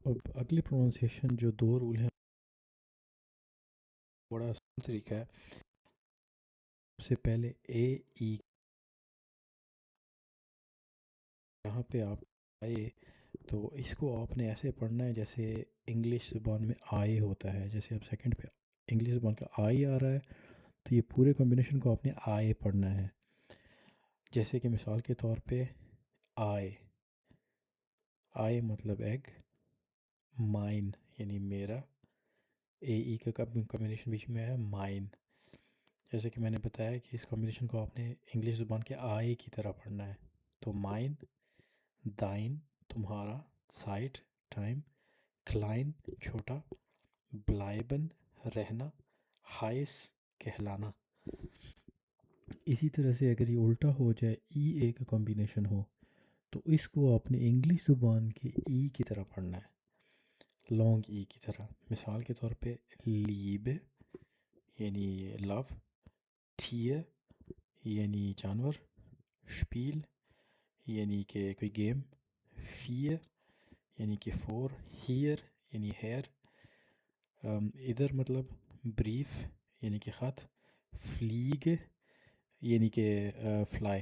اب اگلی پروننسیشن جو دو رول ہیں بڑا آسان طریقہ ہے. سب سے پہلے اے ای یہاں پہ آپ آئے تو اس کو آپ نے ایسے پڑھنا ہے جیسے انگلش زبان میں آئے ہوتا ہے. جیسے اب سیکنڈ پہ انگلش زبان کا آئی آ رہا ہے تو یہ پورے کمبینیشن کو آپ نے آئے پڑھنا ہے. جیسے کہ مثال کے طور پہ آئے آئے مطلب ایگ، مائن یعنی میرا، اے ای کا کمبینیشن بیچ میں ہے مائن. جیسے کہ میں نے بتایا کہ اس کمبینیشن کو آپ نے انگلش زبان کے آئے کی طرح پڑھنا ہے. تو مائن، دائن تمہارا، سائٹ ٹائم، کلائن چھوٹا، بلائبن رہنا، ہائس کہلانا. اسی طرح سے اگر یہ الٹا ہو جائے ای اے کا کمبینیشن ہو تو اس کو آپ نے انگلش زبان کے ای کی طرح پڑھنا ہے، لانگ ای کی طرح. مثال کے طور پہ لیب یعنی لو، ٹھیے یعنی جانور، شپیل یعنی کہ کوئی گیم، فیئر یعنی کہ فور، ہیئر یعنی ہیئر، ادھر مطلب بریف یعنی کہ خط، فلیگ یعنی کہ فلائی.